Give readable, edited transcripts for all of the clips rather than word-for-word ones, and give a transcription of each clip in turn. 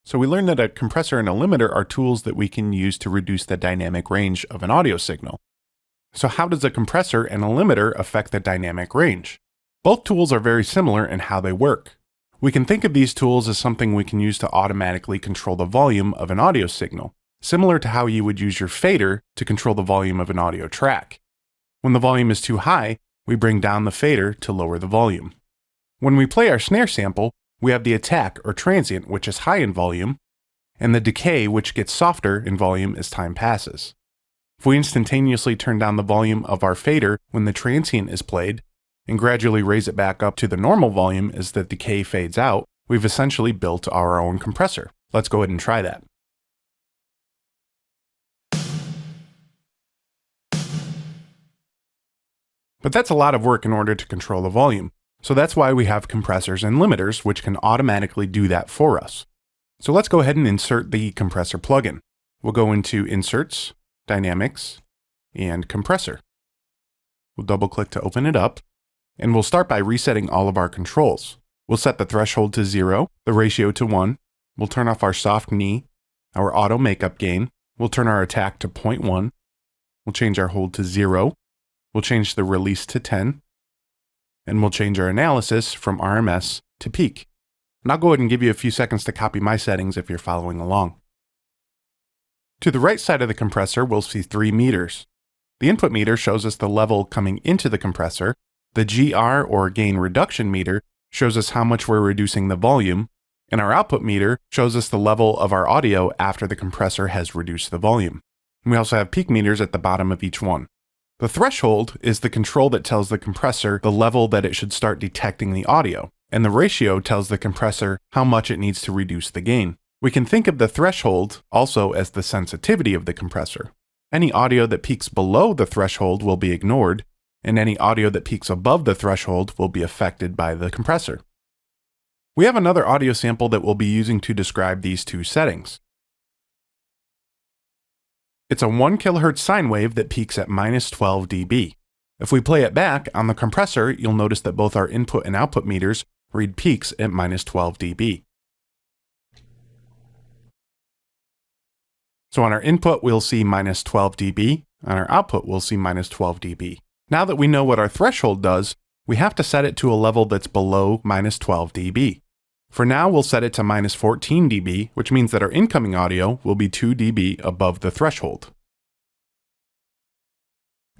So we learned that a compressor and a limiter are tools that we can use to reduce the dynamic range of an audio signal. So how does a compressor and a limiter affect the dynamic range? Both tools are very similar in how they work. We can think of these tools as something we can use to automatically control the volume of an audio signal, similar to how you would use your fader to control the volume of an audio track. When the volume is too high, we bring down the fader to lower the volume. When we play our snare sample, we have the attack or transient, which is high in volume, and the decay, which gets softer in volume as time passes. If we instantaneously turn down the volume of our fader when the transient is played, and gradually raise it back up to the normal volume as the decay fades out, we've essentially built our own compressor. Let's go ahead and try that. But that's a lot of work in order to control the volume. So that's why we have compressors and limiters, which can automatically do that for us. So let's go ahead and insert the compressor plugin. We'll go into Inserts, Dynamics, and Compressor. We'll double click to open it up, and we'll start by resetting all of our controls. We'll set the threshold to 0, the ratio to 1. We'll turn off our soft knee, our auto makeup gain. We'll turn our attack to 0.1. We'll change our hold to 0. We'll change the release to 10. And we'll change our analysis from RMS to peak. And I'll go ahead and give you a few seconds to copy my settings if you're following along. To the right side of the compressor, we'll see 3 meters. The input meter shows us the level coming into the compressor. The GR or gain reduction meter shows us how much we're reducing the volume. And our output meter shows us the level of our audio after the compressor has reduced the volume. And we also have peak meters at the bottom of each one. The threshold is the control that tells the compressor the level that it should start detecting the audio, and the ratio tells the compressor how much it needs to reduce the gain. We can think of the threshold also as the sensitivity of the compressor. Any audio that peaks below the threshold will be ignored, and any audio that peaks above the threshold will be affected by the compressor. We have another audio sample that we'll be using to describe these two settings. It's a 1 kHz sine wave that peaks at -12 dB. If we play it back on the compressor, you'll notice that both our input and output meters read peaks at -12 dB. So on our input, we'll see -12 dB. On our output, we'll see -12 dB. Now that we know what our threshold does, we have to set it to a level that's below -12 dB. For now, we'll set it to -14 dB, which means that our incoming audio will be 2 dB above the threshold.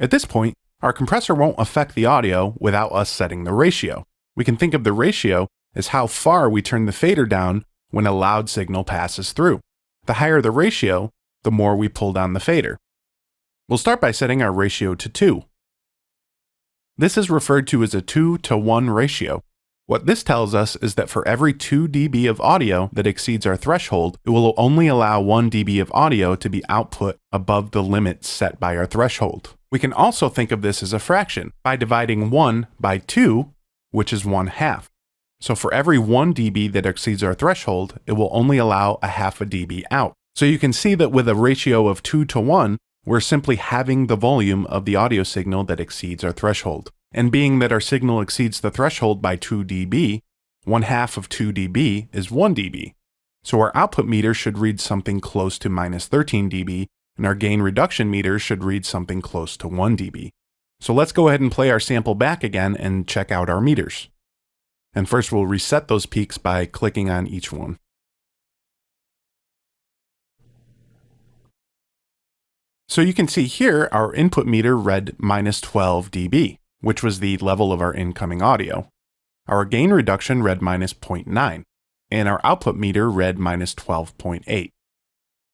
At this point, our compressor won't affect the audio without us setting the ratio. We can think of the ratio as how far we turn the fader down when a loud signal passes through. The higher the ratio, the more we pull down the fader. We'll start by setting our ratio to 2. This is referred to as a 2-to-1 ratio. What this tells us is that for every 2 dB of audio that exceeds our threshold, it will only allow 1 dB of audio to be output above the limit set by our threshold. We can also think of this as a fraction by dividing 1 by 2, which is 1/2. So for every 1 dB that exceeds our threshold, it will only allow a 0.5 dB out. So you can see that with a ratio of 2-to-1, we're simply halving the volume of the audio signal that exceeds our threshold. And being that our signal exceeds the threshold by 2 dB, 1/2 of 2 dB is 1 dB. So our output meter should read something close to -13 dB, and our gain reduction meter should read something close to 1 dB. So let's go ahead and play our sample back again and check out our meters. And first we'll reset those peaks by clicking on each one. So you can see here our input meter read -12 dB. Which was the level of our incoming audio. Our gain reduction read -0.9, and our output meter read -12.8.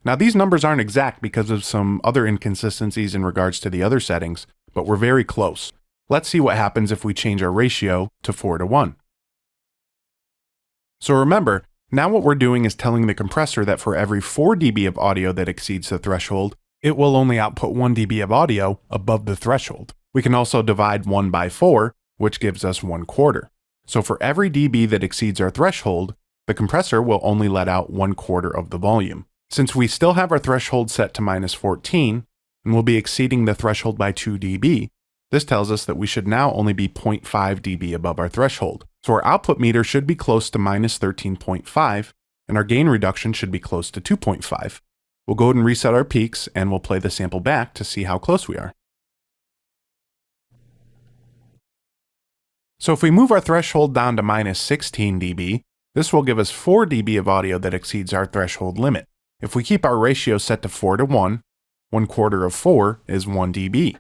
Now these numbers aren't exact because of some other inconsistencies in regards to the other settings, but we're very close. Let's see what happens if we change our ratio to 4-to-1. So remember, now what we're doing is telling the compressor that for every 4 dB of audio that exceeds the threshold, it will only output 1 dB of audio above the threshold. We can also divide 1 by 4, which gives us 1/4. So for every dB that exceeds our threshold, the compressor will only let out 1/4 of the volume. Since we still have our threshold set to -14, and we'll be exceeding the threshold by 2 dB, this tells us that we should now only be 0.5 dB above our threshold. So our output meter should be close to -13.5, and our gain reduction should be close to 2.5. We'll go ahead and reset our peaks, and we'll play the sample back to see how close we are. So if we move our threshold down to minus 16 dB, this will give us 4 dB of audio that exceeds our threshold limit. If we keep our ratio set to 4 to 1, 1/4 of 4 is 1 dB.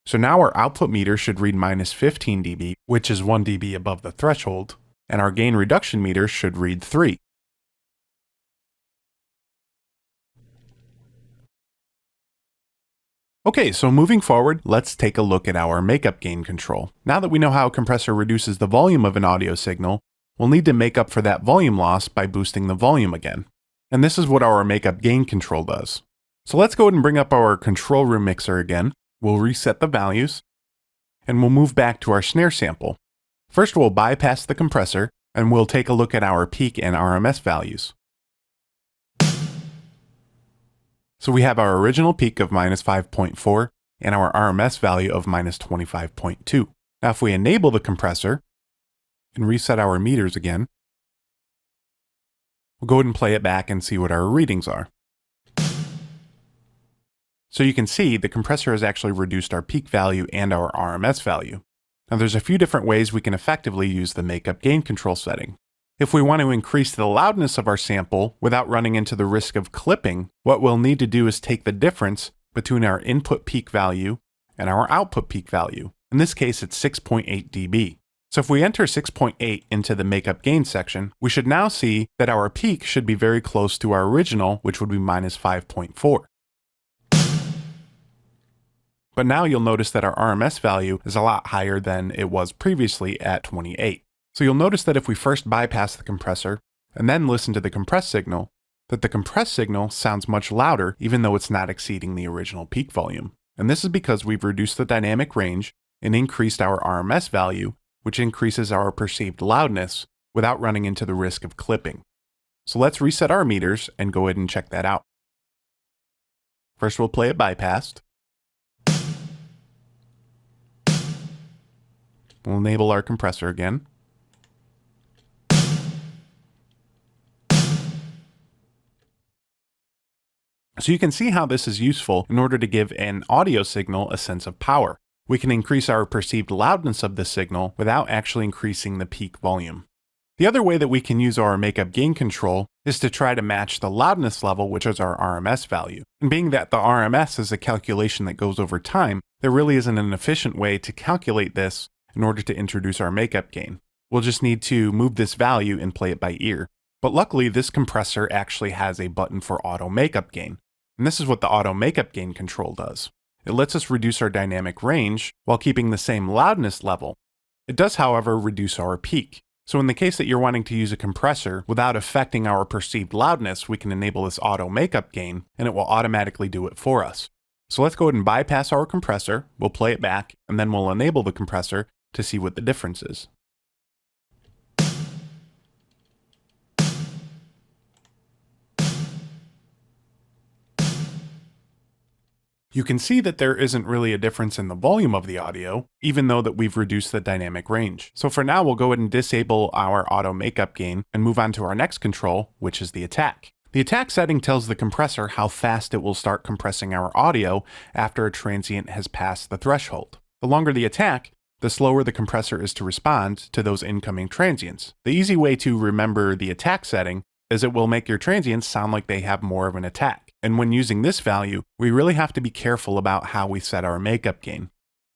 So now our output meter should read minus 15 dB, which is 1 dB above the threshold, and our gain reduction meter should read 3. Okay, so moving forward, let's take a look at our makeup gain control. Now that we know how a compressor reduces the volume of an audio signal, we'll need to make up for that volume loss by boosting the volume again. And this is what our makeup gain control does. So let's go ahead and bring up our control room mixer again. We'll reset the values, and we'll move back to our snare sample. First, we'll bypass the compressor, and we'll take a look at our peak and RMS values. So we have our original peak of minus 5.4 and our RMS value of minus 25.2. Now if we enable the compressor and reset our meters again, we'll go ahead and play it back and see what our readings are. So you can see the compressor has actually reduced our peak value and our RMS value. Now there's a few different ways we can effectively use the makeup gain control setting. If we want to increase the loudness of our sample without running into the risk of clipping, what we'll need to do is take the difference between our input peak value and our output peak value. In this case, it's 6.8 dB. So if we enter 6.8 into the makeup gain section, we should now see that our peak should be very close to our original, which would be minus 5.4. But now you'll notice that our RMS value is a lot higher than it was previously at 28. So you'll notice that if we first bypass the compressor and then listen to the compressed signal, that the compressed signal sounds much louder even though it's not exceeding the original peak volume. And this is because we've reduced the dynamic range and increased our RMS value, which increases our perceived loudness without running into the risk of clipping. So let's reset our meters and go ahead and check that out. First we'll play it bypassed. We'll enable our compressor again. So you can see how this is useful in order to give an audio signal a sense of power. We can increase our perceived loudness of the signal without actually increasing the peak volume. The other way that we can use our makeup gain control is to try to match the loudness level, which is our RMS value. And being that the RMS is a calculation that goes over time, there really isn't an efficient way to calculate this in order to introduce our makeup gain. We'll just need to move this value and play it by ear. But luckily, this compressor actually has a button for auto makeup gain. And this is what the auto makeup gain control does. It lets us reduce our dynamic range while keeping the same loudness level. It does, however, reduce our peak. So in the case that you're wanting to use a compressor without affecting our perceived loudness, we can enable this auto makeup gain, and it will automatically do it for us. So let's go ahead and bypass our compressor, we'll play it back, and then we'll enable the compressor to see what the difference is. You can see that there isn't really a difference in the volume of the audio, even though that we've reduced the dynamic range. So for now, we'll go ahead and disable our auto makeup gain and move on to our next control, which is the attack. The attack setting tells the compressor how fast it will start compressing our audio after a transient has passed the threshold. The longer the attack, the slower the compressor is to respond to those incoming transients. The easy way to remember the attack setting is it will make your transients sound like they have more of an attack. And when using this value, we really have to be careful about how we set our makeup gain.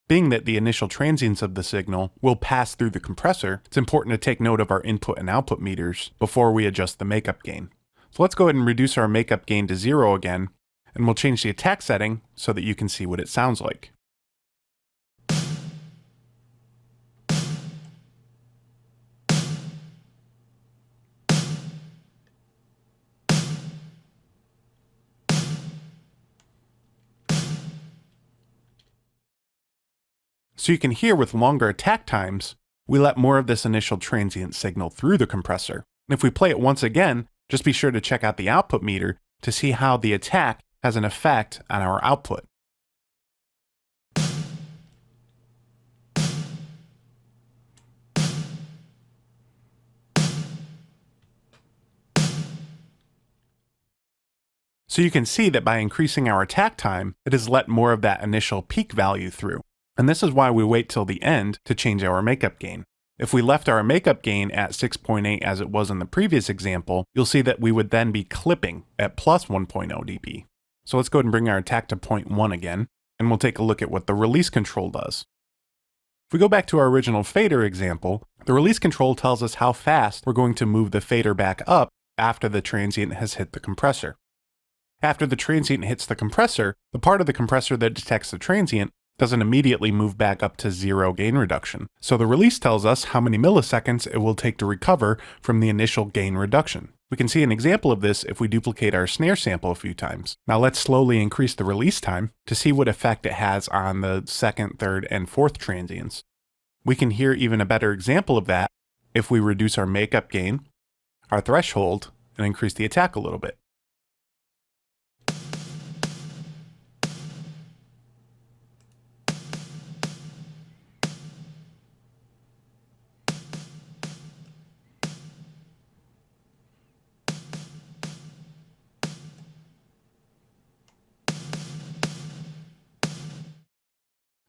Being that the initial transients of the signal will pass through the compressor, it's important to take note of our input and output meters before we adjust the makeup gain. So let's go ahead and reduce our makeup gain to 0 again, and we'll change the attack setting so that you can see what it sounds like. So you can hear with longer attack times, we let more of this initial transient signal through the compressor. And if we play it once again, just be sure to check out the output meter to see how the attack has an effect on our output. So you can see that by increasing our attack time, it has let more of that initial peak value through. And this is why we wait till the end to change our makeup gain. If we left our makeup gain at 6.8 as it was in the previous example, you'll see that we would then be clipping at plus 1.0 dB. So let's go ahead and bring our attack to 0.1 again, and we'll take a look at what the release control does. If we go back to our original fader example, the release control tells us how fast we're going to move the fader back up after the transient has hit the compressor. After the transient hits the compressor, the part of the compressor that detects the transient doesn't immediately move back up to 0 gain reduction. So the release tells us how many milliseconds it will take to recover from the initial gain reduction. We can see an example of this if we duplicate our snare sample a few times. Now let's slowly increase the release time to see what effect it has on the second, third, and fourth transients. We can hear even a better example of that if we reduce our makeup gain, our threshold, and increase the attack a little bit.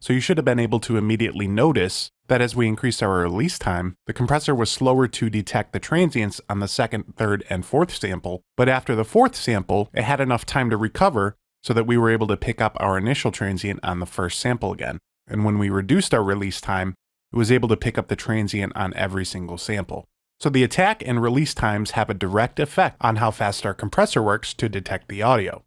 So you should have been able to immediately notice that as we increased our release time, the compressor was slower to detect the transients on the second, third, and fourth sample, but after the fourth sample, it had enough time to recover so that we were able to pick up our initial transient on the first sample again. And when we reduced our release time, it was able to pick up the transient on every single sample. So the attack and release times have a direct effect on how fast our compressor works to detect the audio.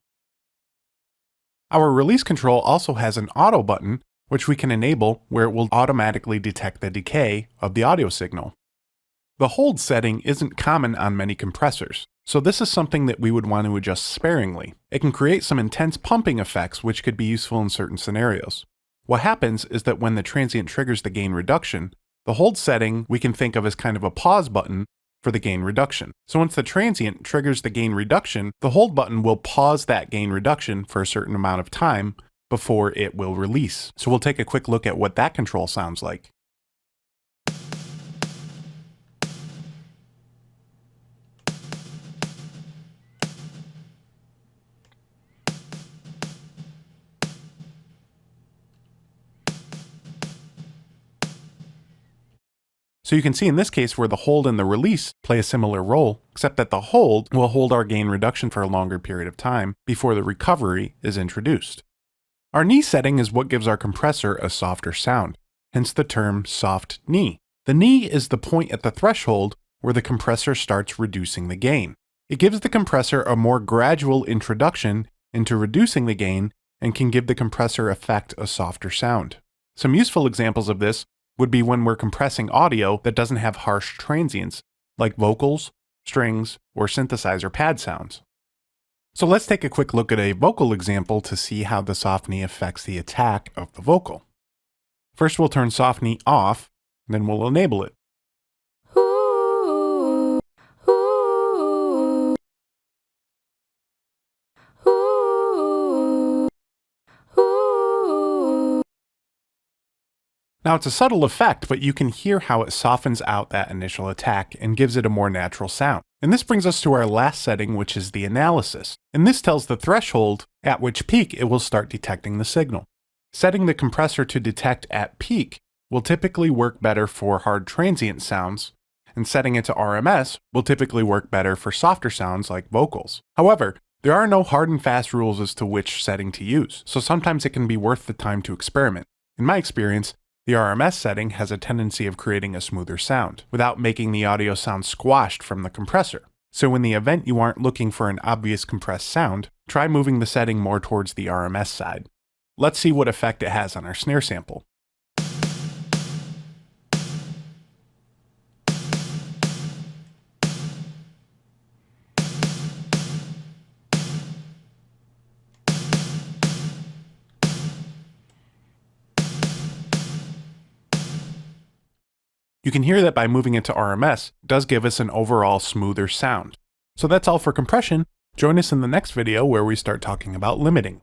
Our release control also has an auto button which we can enable where it will automatically detect the decay of the audio signal. The hold setting isn't common on many compressors, so this is something that we would want to adjust sparingly. It can create some intense pumping effects which could be useful in certain scenarios. What happens is that when the transient triggers the gain reduction, the hold setting we can think of as kind of a pause button for the gain reduction. So once the transient triggers the gain reduction, the hold button will pause that gain reduction for a certain amount of time before it will release. So we'll take a quick look at what that control sounds like. So you can see in this case where the hold and the release play a similar role, except that the hold will hold our gain reduction for a longer period of time before the recovery is introduced. Our knee setting is what gives our compressor a softer sound, hence the term soft knee. The knee is the point at the threshold where the compressor starts reducing the gain. It gives the compressor a more gradual introduction into reducing the gain and can give the compressor effect a softer sound. Some useful examples of this would be when we're compressing audio that doesn't have harsh transients, like vocals, strings, or synthesizer pad sounds. So let's take a quick look at a vocal example to see how the soft knee affects the attack of the vocal. First we'll turn soft knee off, then we'll enable it. Now it's a subtle effect, but you can hear how it softens out that initial attack and gives it a more natural sound. And this brings us to our last setting, which is the analysis. And this tells the threshold at which peak it will start detecting the signal. Setting the compressor to detect at peak will typically work better for hard transient sounds, and setting it to RMS will typically work better for softer sounds like vocals. However, there are no hard and fast rules as to which setting to use, so sometimes it can be worth the time to experiment. In my experience, the RMS setting has a tendency of creating a smoother sound, without making the audio sound squashed from the compressor. So in the event you aren't looking for an obvious compressed sound, try moving the setting more towards the RMS side. Let's see what effect it has on our snare sample. You can hear that by moving it to RMS, it does give us an overall smoother sound. So that's all for compression. Join us in the next video where we start talking about limiting.